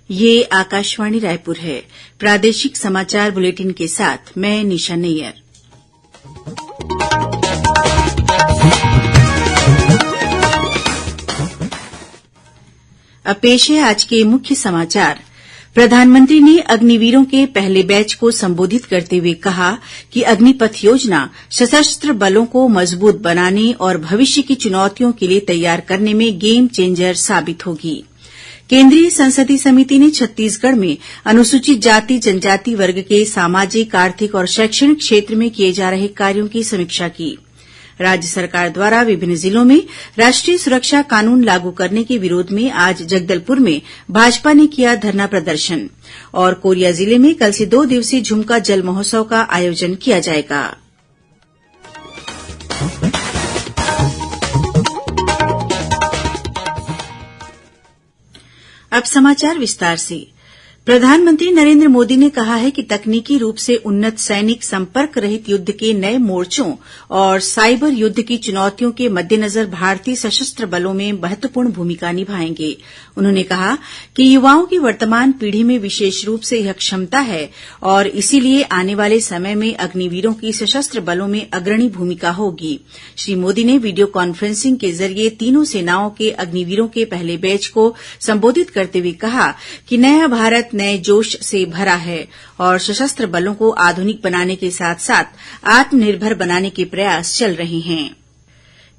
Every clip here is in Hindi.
ये आकाशवाणी रायपुर है। प्रादेशिक समाचार बुलेटिन के साथ मैं निशा नैयर। अब पेश है आज के मुख्य समाचार। प्रधानमंत्री ने अग्निवीरों के पहले बैच को संबोधित करते हुए कहा कि अग्निपथ योजना सशस्त्र बलों को मजबूत बनाने और भविष्य की चुनौतियों के लिए तैयार करने में गेम चेंजर साबित होगी। केंद्रीय संसदीय समिति ने छत्तीसगढ़ में अनुसूचित जाति जनजाति वर्ग के सामाजिक, आर्थिक और शैक्षणिक क्षेत्र में किए जा रहे कार्यों की समीक्षा की। राज्य सरकार द्वारा विभिन्न जिलों में राष्ट्रीय सुरक्षा कानून लागू करने के विरोध में आज जगदलपुर में भाजपा ने किया धरना प्रदर्शन और कोरिया जिले में कल से 2 दिवसीय झुमका जल महोत्सव का आयोजन किया जाएगा। अब समाचार विस्तार से। प्रधानमंत्री नरेंद्र मोदी ने कहा है कि तकनीकी रूप से उन्नत सैनिक संपर्क रहित युद्ध के नए मोर्चों और साइबर युद्ध की चुनौतियों के मद्देनजर भारतीय सशस्त्र बलों में महत्वपूर्ण भूमिका निभाएंगे। उन्होंने कहा कि युवाओं की वर्तमान पीढ़ी में विशेष रूप से यह क्षमता है और इसीलिए आने वाले समय में अग्निवीरों की सशस्त्र बलों में अग्रणी भूमिका होगी। श्री मोदी ने वीडियो कॉन्फ्रेंसिंग के जरिए तीनों सेनाओं के अग्निवीरों के पहले बैच को संबोधित करते हुए कहा कि नया भारत नए जोश से भरा है और सशस्त्र बलों को आधुनिक बनाने के साथ साथ आत्मनिर्भर बनाने के प्रयास चल रहे हैं।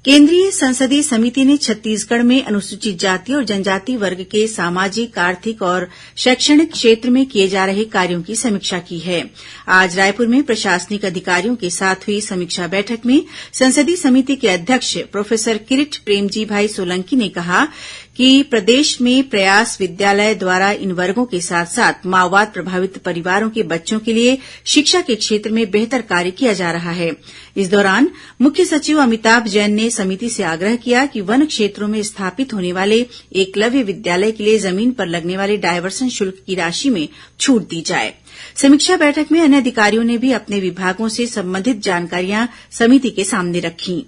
केंद्रीय संसदीय समिति ने छत्तीसगढ़ में अनुसूचित जाति और जनजाति वर्ग के सामाजिक, आर्थिक और शैक्षणिक क्षेत्र में किए जा रहे कार्यों की समीक्षा की है। आज रायपुर में प्रशासनिक अधिकारियों के साथ हुई समीक्षा बैठक में संसदीय समिति के अध्यक्ष प्रोफेसर किरीट प्रेमजी भाई सोलंकी ने कहा कि प्रदेश में प्रयास विद्यालय द्वारा इन वर्गों के साथ साथ माओवाद प्रभावित परिवारों के बच्चों के लिए शिक्षा के क्षेत्र में बेहतर कार्य किया जा रहा है। इस दौरान मुख्य सचिव अमिताभ जैन ने समिति से आग्रह किया कि वन क्षेत्रों में स्थापित होने वाले एकलव्य विद्यालय के लिए जमीन पर लगने वाले डायवर्सन शुल्क की राशि में छूट दी जाए। समीक्षा बैठक में अन्य अधिकारियों ने भी अपने विभागों से संबंधित जानकारियां समिति के सामने रखीं।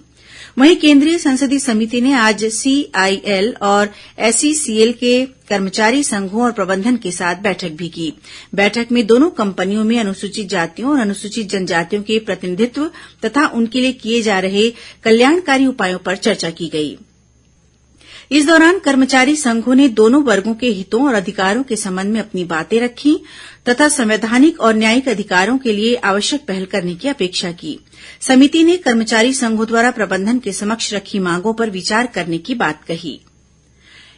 वहीं केंद्रीय संसदीय समिति ने आज सीआईएल और एसईसीएल के कर्मचारी संघों और प्रबंधन के साथ बैठक भी की। बैठक में दोनों कंपनियों में अनुसूचित जातियों और अनुसूचित जनजातियों के प्रतिनिधित्व तथा उनके लिए किए जा रहे कल्याणकारी उपायों पर चर्चा की गई। इस दौरान कर्मचारी संघों ने दोनों वर्गों के हितों और अधिकारों के संबंध में अपनी बातें रखी तथा संवैधानिक और न्यायिक अधिकारों के लिए आवश्यक पहल करने की अपेक्षा की। समिति ने कर्मचारी संघों द्वारा प्रबंधन के समक्ष रखी मांगों पर विचार करने की बात कही।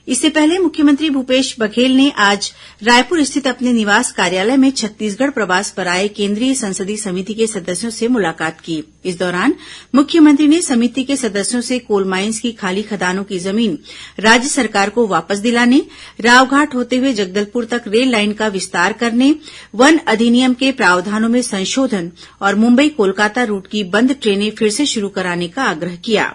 इससे पहले मुख्यमंत्री भूपेश बघेल ने आज रायपुर स्थित अपने निवास कार्यालय में छत्तीसगढ़ प्रवास पर आए केंद्रीय संसदीय समिति के सदस्यों से मुलाकात की। इस दौरान मुख्यमंत्री ने समिति के सदस्यों से कोल माइंस की खाली खदानों की जमीन राज्य सरकार को वापस दिलाने, रावघाट होते हुए जगदलपुर तक रेल लाइन का विस्तार करने, वन अधिनियम के प्रावधानों में संशोधन और मुंबई कोलकाता रूट की बंद ट्रेनें फिर से शुरू कराने का आग्रह किया।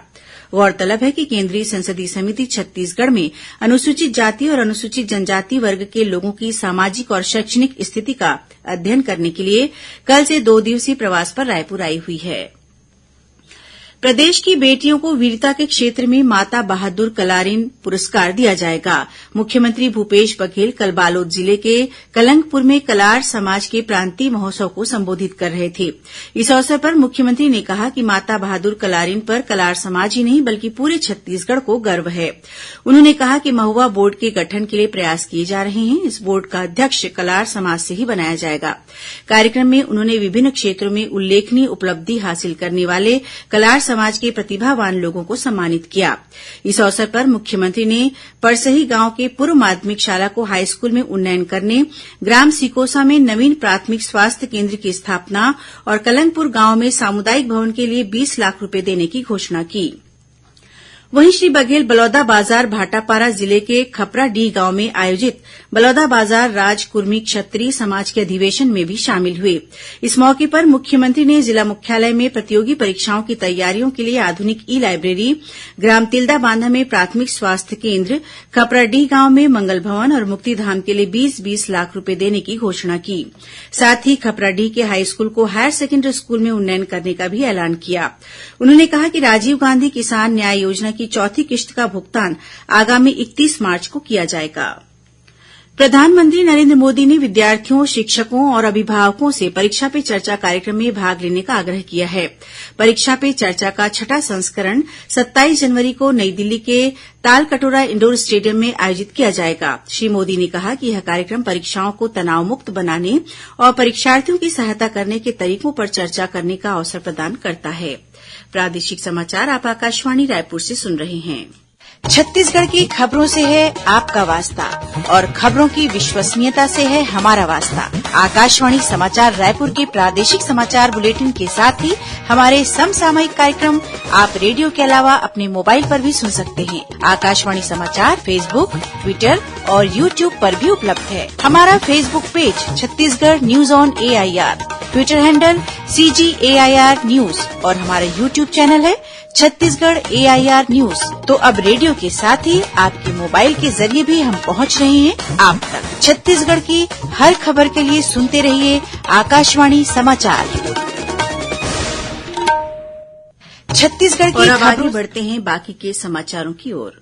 गौरतलब है कि केंद्रीय संसदीय समिति छत्तीसगढ़ में अनुसूचित जाति और अनुसूचित जनजाति वर्ग के लोगों की सामाजिक और शैक्षणिक स्थिति का अध्ययन करने के लिए कल से 2 दिवसीय प्रवास पर रायपुर आई हुई है। प्रदेश की बेटियों को वीरता के क्षेत्र में माता बहादुर कलारीन पुरस्कार दिया जाएगा। मुख्यमंत्री भूपेश बघेल कल बालोद जिले के कलंगपुर में कलार समाज के प्रांतीय महोत्सव को संबोधित कर रहे थे। इस अवसर पर मुख्यमंत्री ने कहा कि माता बहादुर कलारीन पर कलार समाज ही नहीं बल्कि पूरे छत्तीसगढ़ को गर्व है। उन्होंने कहा कि महुआ बोर्ड के गठन के लिए प्रयास किए जा रहे हैं। इस बोर्ड का अध्यक्ष कलार समाज से ही बनाया जाएगा। कार्यक्रम में उन्होंने विभिन्न क्षेत्रों में उल्लेखनीय उपलब्धि हासिल करने वाले कलार समाज के प्रतिभावान लोगों को सम्मानित किया। इस अवसर पर मुख्यमंत्री ने परसही गांव के पूर्व माध्यमिक शाला को हाईस्कूल में उन्नयन करने, ग्राम सिकोसा में नवीन प्राथमिक स्वास्थ्य केंद्र की स्थापना और कलंगपुर गांव में सामुदायिक भवन के लिए 20 लाख रूपये देने की घोषणा की। वहीं श्री बघेल बलौदाबाजार भाटापारा जिले के खपराडीह गांव में आयोजित बलौदाबाजार राज कुर्मी क्षत्रिय समाज के अधिवेशन में भी शामिल हुए। इस मौके पर मुख्यमंत्री ने जिला मुख्यालय में प्रतियोगी परीक्षाओं की तैयारियों के लिए आधुनिक ई लाइब्रेरी, ग्राम तिल्दा बांधा में प्राथमिक स्वास्थ्य केंद्र, खपराडीह गांव में मंगल भवन और मुक्तिधाम के लिए 20-20 लाख रूपये देने की घोषणा की। साथ ही खपराडीह के हाईस्कूल को हायर सेकेंडरी स्कूल में उन्नयन करने का भी ऐलान किया। उन्होंने कहा कि राजीव गांधी किसान न्याय योजना की चौथी किश्त का भुगतान आगामी 31 मार्च को किया जाएगा। प्रधानमंत्री नरेंद्र मोदी ने विद्यार्थियों, शिक्षकों और अभिभावकों से परीक्षा पे चर्चा कार्यक्रम में भाग लेने का आग्रह किया है। परीक्षा पे चर्चा का 6वां संस्करण 27 जनवरी को नई दिल्ली के तालकटोरा इंडोर स्टेडियम में आयोजित किया जाएगा। श्री मोदी ने कहा कि यह कार्यक्रम परीक्षाओं को तनावमुक्त बनाने और परीक्षार्थियों की सहायता करने के तरीकों पर चर्चा करने का अवसर प्रदान करता है। प्रादेशिक समाचार आप आकाशवाणी रायपुर से सुन रहे हैं। छत्तीसगढ़ की खबरों से है आपका वास्ता और खबरों की विश्वसनीयता से है हमारा वास्ता। आकाशवाणी समाचार रायपुर के प्रादेशिक समाचार बुलेटिन के साथ ही हमारे समसामयिक कार्यक्रम आप रेडियो के अलावा अपने मोबाइल पर भी सुन सकते हैं। आकाशवाणी समाचार फेसबुक, ट्विटर और यूट्यूब पर भी उपलब्ध है। हमारा Facebook page Chhattisgarh news on AIR, Twitter handle CGAIR news और हमारा यूट्यूब चैनल है छत्तीसगढ़ AIR न्यूज। तो अब रेडियो के साथ ही आपके मोबाइल के जरिए भी हम पहुंच रहे हैं आप तक। छत्तीसगढ़ की हर खबर के लिए सुनते रहिए आकाशवाणी समाचार। छत्तीसगढ़ की खबरें बढ़ते हैं बाकी के समाचारों की ओर।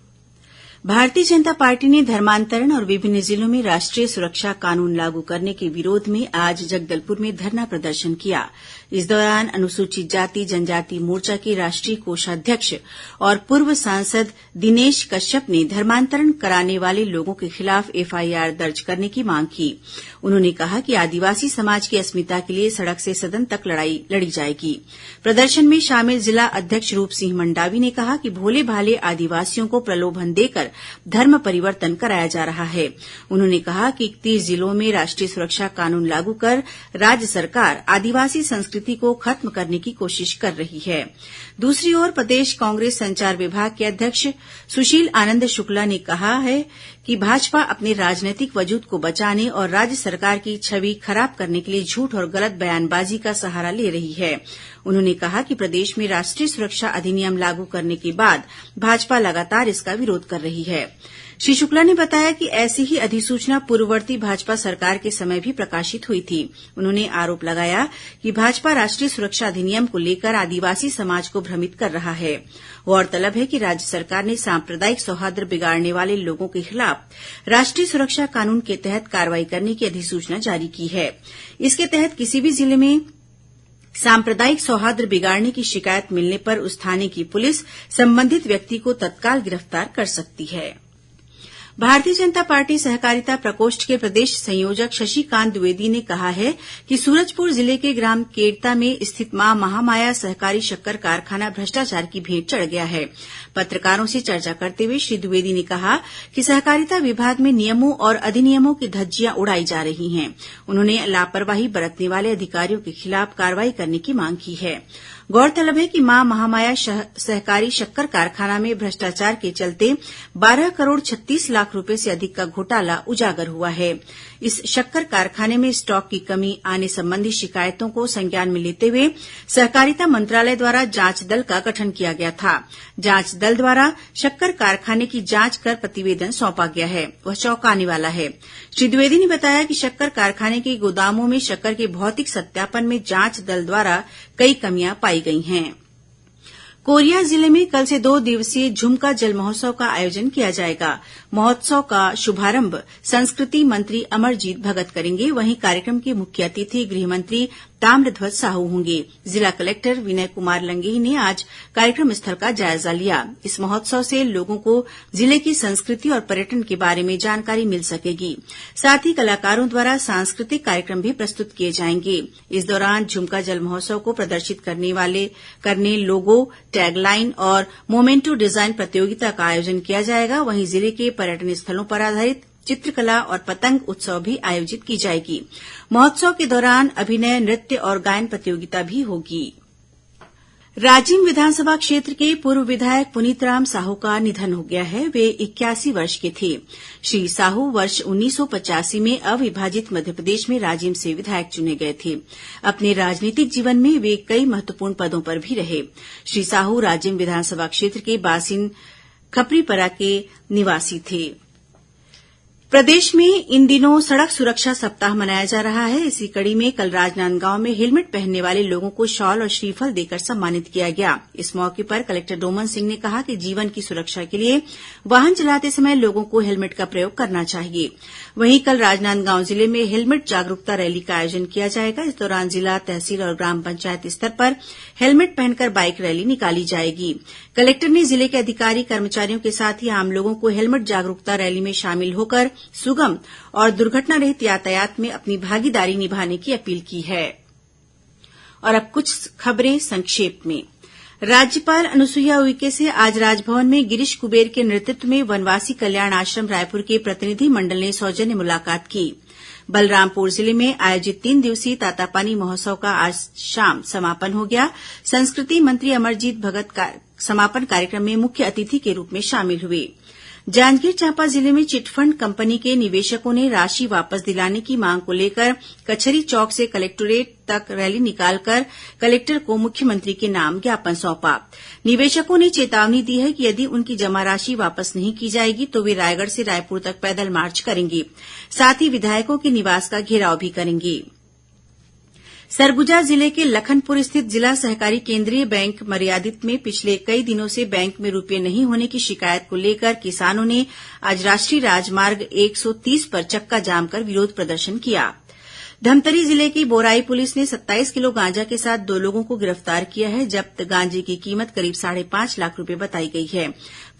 भारतीय जनता पार्टी ने धर्मांतरण और विभिन्न जिलों में राष्ट्रीय सुरक्षा कानून लागू करने के विरोध में आज जगदलपुर में धरना प्रदर्शन किया। इस दौरान अनुसूचित जाति जनजाति मोर्चा के राष्ट्रीय कोषाध्यक्ष और पूर्व सांसद दिनेश कश्यप ने धर्मांतरण कराने वाले लोगों के खिलाफ FIR दर्ज करने की मांग की। उन्होंने कहा कि आदिवासी समाज की अस्मिता के लिए सड़क से सदन तक लड़ाई लड़ी जाएगी। प्रदर्शन में शामिल जिला अध्यक्ष रूप सिंह मंडावी ने कहा कि भोले भाले आदिवासियों को प्रलोभन देकर धर्म परिवर्तन कराया जा रहा है। उन्होंने कहा कि 31 जिलों में राष्ट्रीय सुरक्षा कानून लागू कर राज्य सरकार आदिवासी संस्कृति को खत्म करने की कोशिश कर रही है। दूसरी ओर प्रदेश कांग्रेस संचार विभाग के अध्यक्ष सुशील आनंद शुक्ला ने कहा है कि भाजपा अपने राजनीतिक वजूद को बचाने और राज्य सरकार की छवि खराब करने के लिए झूठ और गलत बयानबाजी का सहारा ले रही है। उन्होंने कहा कि प्रदेश में राष्ट्रीय सुरक्षा अधिनियम लागू करने के बाद भाजपा लगातार इसका विरोध कर रही है। श्री शुक्ला ने बताया कि ऐसी ही अधिसूचना पूर्ववर्ती भाजपा सरकार के समय भी प्रकाशित हुई थी। उन्होंने आरोप लगाया कि भाजपा राष्ट्रीय सुरक्षा अधिनियम को लेकर आदिवासी समाज को भ्रमित कर रहा है। गौरतलब है कि राज्य सरकार ने सांप्रदायिक सौहार्द बिगाड़ने वाले लोगों के खिलाफ राष्ट्रीय सुरक्षा कानून के तहत कार्रवाई करने की अधिसूचना जारी की है। इसके तहत किसी भी जिले में सांप्रदायिक सौहार्द बिगाड़ने की शिकायत मिलने पर उस थाने की पुलिस संबंधित व्यक्ति को तत्काल गिरफ्तार कर सकती है। भारतीय जनता पार्टी सहकारिता प्रकोष्ठ के प्रदेश संयोजक शशिकांत द्विवेदी ने कहा है कि सूरजपुर जिले के ग्राम केरता में स्थित मां महामाया सहकारी शक्कर कारखाना भ्रष्टाचार की भेंट चढ़ गया है। पत्रकारों से चर्चा करते हुए श्री द्विवेदी ने कहा कि सहकारिता विभाग में नियमों और अधिनियमों की धज्जियां उड़ाई जा रही हैं। उन्होंने लापरवाही बरतने वाले अधिकारियों के खिलाफ कार्रवाई करने की मांग की है। गौरतलब है कि मां महामाया सहकारी शक्कर कारखाना में भ्रष्टाचार के चलते 12 करोड़ 36 लाख रुपए से अधिक का घोटाला उजागर हुआ है। इस शक्कर कारखाने में स्टॉक की कमी आने संबंधी शिकायतों को संज्ञान में लेते हुए सहकारिता मंत्रालय द्वारा जांच दल का गठन किया गया था। जांच दल द्वारा शक्कर कारखाने की जांच कर प्रतिवेदन सौंपा गया है। वह चौंकाने वाला है। श्री द्विवेदी ने बताया कि शक्कर कारखाने के गोदामों में शक्कर के भौतिक सत्यापन में जांच दल द्वारा कई कमियां पाई गई हैं। कोरिया जिले में कल से 2 दिवसीय झुमका जल महोत्सव का आयोजन किया जाएगा। महोत्सव का शुभारंभ संस्कृति मंत्री अमरजीत भगत करेंगे। वहीं कार्यक्रम के मुख्य अतिथि गृह मंत्री ताम्रध्वज साहू होंगे। जिला कलेक्टर विनय कुमार लंगेही ने आज कार्यक्रम स्थल का जायजा लिया। इस महोत्सव से लोगों को जिले की संस्कृति और पर्यटन के बारे में जानकारी मिल सकेगी। साथ ही कलाकारों द्वारा सांस्कृतिक कार्यक्रम भी प्रस्तुत किए जाएंगे। इस दौरान झुमका जल महोत्सव को प्रदर्शित करने लोगो, टैगलाइन और मोमेंटो डिजाइन प्रतियोगिता का आयोजन किया जाएगा। वहीं जिले के पर्यटन स्थलों पर आधारित चित्रकला और पतंग उत्सव भी आयोजित की जाएगी। महोत्सव के दौरान अभिनय, नृत्य और गायन प्रतियोगिता भी होगी। राजिम विधानसभा क्षेत्र के पूर्व विधायक पुनीतराम साहू का निधन हो गया है। वे 81 वर्ष के थे। श्री साहू वर्ष 1985 में अविभाजित मध्यप्रदेश में राजिम से विधायक चुने गए थे। अपने राजनीतिक जीवन में वे कई महत्वपूर्ण पदों पर भी रहे। श्री साहू राजिम विधानसभा क्षेत्र के बासिन खपरीपरा के निवासी थे। प्रदेश में इन दिनों सड़क सुरक्षा सप्ताह मनाया जा रहा है। इसी कड़ी में कल राजनांदगांव में हेलमेट पहनने वाले लोगों को शॉल और श्रीफल देकर सम्मानित किया गया। इस मौके पर कलेक्टर डोमन सिंह ने कहा कि जीवन की सुरक्षा के लिए वाहन चलाते समय लोगों को हेलमेट का प्रयोग करना चाहिए। वहीं कल राजनांदगांव जिले में हेलमेट जागरूकता रैली का आयोजन किया जाएगा। इस दौरान जिला, तहसील और ग्राम पंचायत स्तर पर हेलमेट पहनकर बाइक रैली निकाली जाएगी। कलेक्टर ने जिले के अधिकारी, कर्मचारियों के साथ ही आम लोगों को हेलमेट जागरूकता रैली में शामिल होकर सुगम और दुर्घटना रहित यातायात में अपनी भागीदारी निभाने की अपील की है। और अब कुछ खबरें संक्षेप में। राज्यपाल अनुसुईया उइके से आज राजभवन में गिरीश कुबेर के नेतृत्व में वनवासी कल्याण आश्रम रायपुर के प्रतिनिधि मंडल ने सौजन्य मुलाकात की। बलरामपुर जिले में आयोजित 3 दिवसीय तातापानी महोत्सव का आज शाम समापन हो गया। संस्कृति मंत्री अमरजीत भगत समापन कार्यक्रम में मुख्य अतिथि के रूप में शामिल हुए। जांजगीर चांपा जिले में चिटफंड कंपनी के निवेशकों ने राशि वापस दिलाने की मांग को लेकर कचहरी चौक से कलेक्टोरेट तक रैली निकालकर कलेक्टर को मुख्यमंत्री के नाम ज्ञापन सौंपा। निवेशकों ने चेतावनी दी है कि यदि उनकी जमा राशि वापस नहीं की जाएगी तो वे रायगढ़ से रायपुर तक पैदल मार्च करेंगे। साथ ही विधायकों के निवास का घेराव भी करेंगे। सरगुजा जिले के लखनपुर स्थित जिला सहकारी केंद्रीय बैंक मर्यादित में पिछले कई दिनों से बैंक में रुपये नहीं होने की शिकायत को लेकर किसानों ने आज राष्ट्रीय राजमार्ग 130 पर चक्का जाम कर विरोध प्रदर्शन किया। धमतरी जिले की बोराई पुलिस ने 27 किलो गांजा के साथ 2 लोगों को गिरफ्तार किया है। जब्त गांजे की कीमत करीब 5.5 लाख रुपए बताई गई है।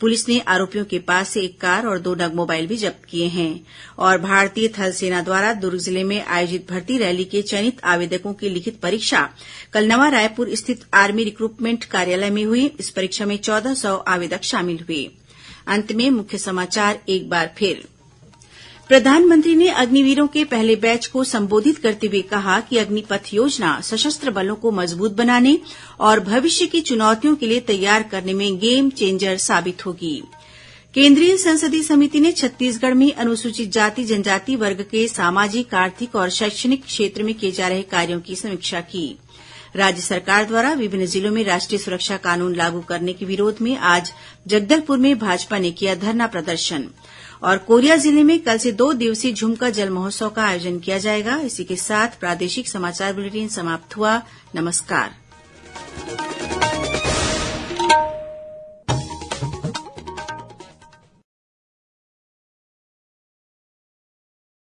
पुलिस ने आरोपियों के पास से एक कार और 2 नग मोबाइल भी जब्त किए हैं। और भारतीय थल सेना द्वारा दुर्ग जिले में आयोजित भर्ती रैली के चयनित आवेदकों की लिखित परीक्षा कल नवा रायपुर स्थित आर्मी रिक्रूटमेंट कार्यालय में हुई। इस परीक्षा में 1400 आवेदक शामिल हुए। अंत में मुख्य समाचार एक बार फिर। प्रधानमंत्री ने अग्निवीरों के पहले बैच को संबोधित करते हुए कहा कि अग्निपथ योजना सशस्त्र बलों को मजबूत बनाने और भविष्य की चुनौतियों के लिए तैयार करने में गेम चेंजर साबित होगी। केंद्रीय संसदीय समिति ने छत्तीसगढ़ में अनुसूचित जाति जनजाति वर्ग के सामाजिक, आर्थिक और शैक्षणिक क्षेत्र में किए जा रहे कार्यों की समीक्षा की। राज्य सरकार द्वारा विभिन्न जिलों में राष्ट्रीय सुरक्षा कानून लागू करने के विरोध में आज जगदलपुर में भाजपा ने किया धरना प्रदर्शन। और कोरिया जिले में कल से 2 दिवसीय झुमका जल महोत्सव का आयोजन किया जाएगा। इसी के साथ प्रादेशिक समाचार बुलेटिन समाप्त हुआ। नमस्कार।